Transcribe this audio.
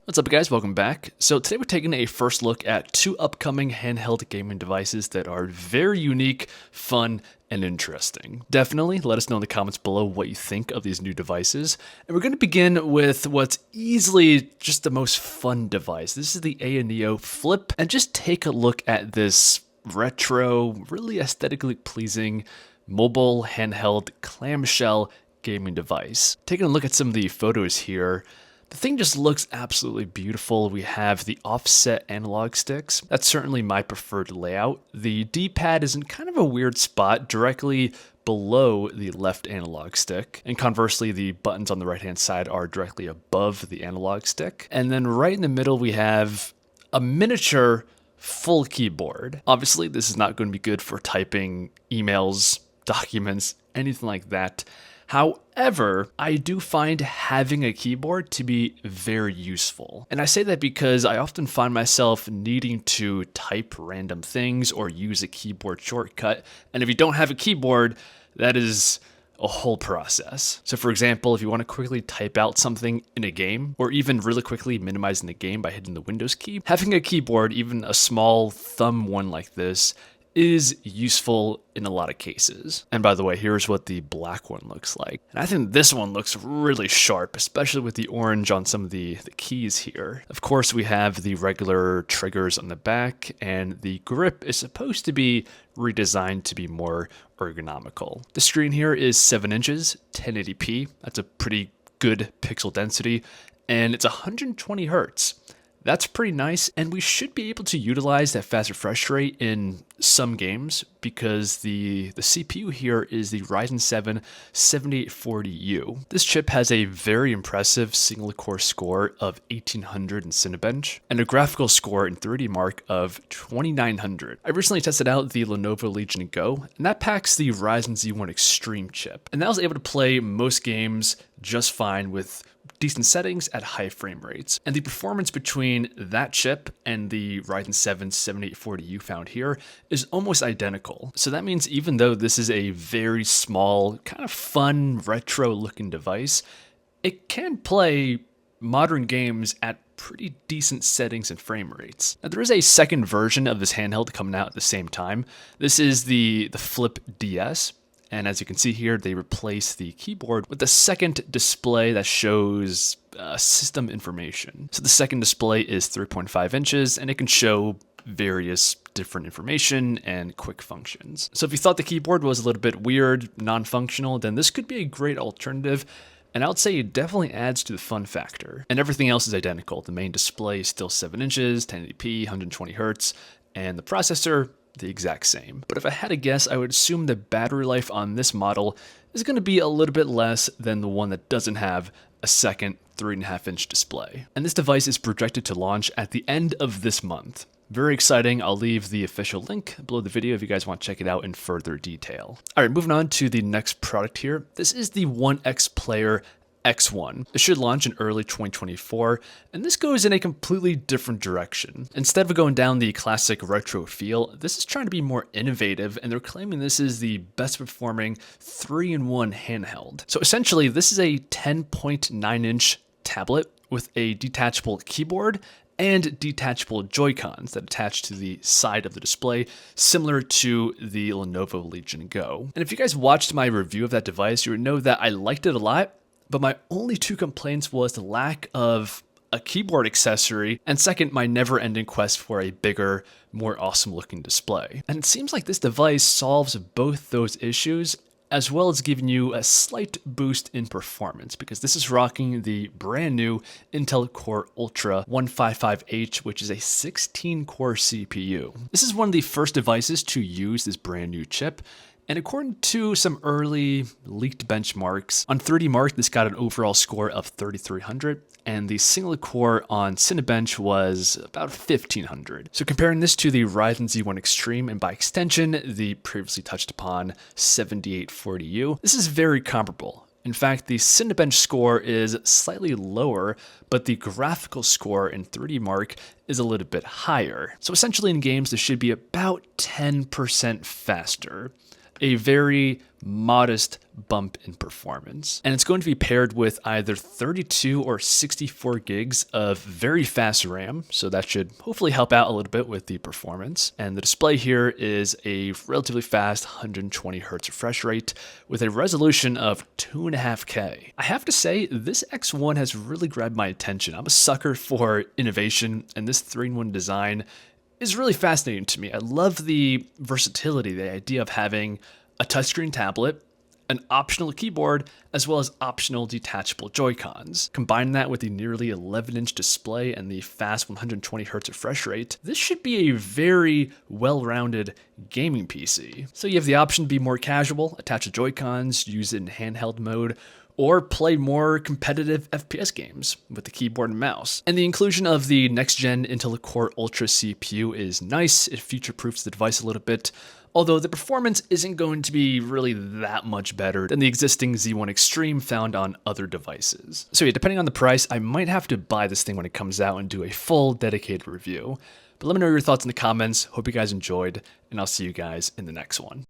What's up, guys? Welcome back. So today we're taking a first look at two upcoming handheld gaming devices that are very unique, fun, and interesting. Definitely let us know in the comments below what you think of these new devices. And we're going to begin with what's easily just the most fun device. This is the AYANEO Flip. And just take a look at this retro, really aesthetically pleasing mobile handheld clamshell gaming device. Taking a look at some of the photos here, the thing just looks absolutely beautiful. We have the offset analog sticks. That's certainly my preferred layout. The D-pad is in kind of a weird spot directly below the left analog stick. And conversely, the buttons on the right-hand side are directly above the analog stick. And then right in the middle, we have a miniature full keyboard. Obviously, this is not going to be good for typing emails, documents, anything like that. However, I do find having a keyboard to be very useful. And I say that because I often find myself needing to type random things or use a keyboard shortcut. And if you don't have a keyboard, that is a whole process. So for example, if you want to quickly type out something in a game, or even really quickly minimizing the game by hitting the Windows key, having a keyboard, even a small thumb one like this, is useful in a lot of cases. And by the way, here's what the black one looks like. And I think this one looks really sharp, especially with the orange on some of the keys here. Of course, we have the regular triggers on the back, and the grip is supposed to be redesigned to be more ergonomical. The screen here is 7 inches, 1080p. That's a pretty good pixel density, and it's 120 hertz. That's pretty nice, and we should be able to utilize that fast refresh rate in some games because the CPU here is the Ryzen 7 7840U. This chip has a very impressive single-core score of 1800 in Cinebench and a graphical score in 3D Mark of 2900. I recently tested out the Lenovo Legion Go, and that packs the Ryzen Z1 Extreme chip, and that was able to play most games just fine with decent settings at high frame rates. And the performance between that chip and the Ryzen 7 7840U found here is almost identical. So that means even though this is a very small, kind of fun, retro looking device, it can play modern games at pretty decent settings and frame rates. Now, there is a second version of this handheld coming out at the same time. This is the Flip DS. And as you can see here, they replace the keyboard with a second display that shows system information. So the second display is 3.5 inches, and it can show various different information and quick functions. So if you thought the keyboard was a little bit weird, non-functional, then this could be a great alternative. And I would say it definitely adds to the fun factor. And everything else is identical. The main display is still 7 inches, 1080p, 120 hertz, and the processor, the exact same. But if I had to guess, I would assume the battery life on this model is going to be a little bit less than the one that doesn't have a second 3.5-inch display. And this device is projected to launch at the end of this month. Very exciting. I'll leave the official link below the video if you guys want to check it out in further detail. All right, moving on to the next product here. This is the ONE X Player X1. It should launch in early 2024, and this goes in a completely different direction. Instead of going down the classic retro feel, this is trying to be more innovative, and they're claiming this is the best performing 3-in-1 handheld. So essentially, this is a 10.9-inch tablet with a detachable keyboard and detachable Joy-Cons that attach to the side of the display, similar to the Lenovo Legion Go. And if you guys watched my review of that device, you would know that I liked it a lot, but my only two complaints was the lack of a keyboard accessory, and second, my never-ending quest for a bigger, more awesome-looking display. And it seems like this device solves both those issues, as well as giving you a slight boost in performance, because this is rocking the brand new Intel Core Ultra 155H, which is a 16-core CPU. This is one of the first devices to use this brand new chip, and according to some early leaked benchmarks, on 3D Mark, this got an overall score of 3,300, and the single core on Cinebench was about 1,500. So comparing this to the Ryzen Z1 Extreme, and by extension, the previously touched upon 7840U, this is very comparable. In fact, the Cinebench score is slightly lower, but the graphical score in 3D Mark is a little bit higher. So essentially in games, this should be about 10% faster. a very modest bump in performance. And it's going to be paired with either 32 or 64 gigs of very fast RAM, so that should hopefully help out a little bit with the performance. And the display here is a relatively fast 120 Hz refresh rate with a resolution of 2.5K. I have to say, this X1 has really grabbed my attention. I'm a sucker for innovation, and this 3-in-1 design is really fascinating to me. I love the versatility, the idea of having a touchscreen tablet, an optional keyboard, as well as optional detachable Joy-Cons. Combine that with the nearly 11-inch display and the fast 120 Hz refresh rate, this should be a very well-rounded gaming PC. So you have the option to be more casual, attach the Joy-Cons, use it in handheld mode, or play more competitive FPS games with the keyboard and mouse. And the inclusion of the next-gen Intel Core Ultra CPU is nice. It future-proofs the device a little bit, although the performance isn't going to be really that much better than the existing Z1 Extreme found on other devices. So yeah, depending on the price, I might have to buy this thing when it comes out and do a full dedicated review. But let me know your thoughts in the comments. Hope you guys enjoyed, and I'll see you guys in the next one.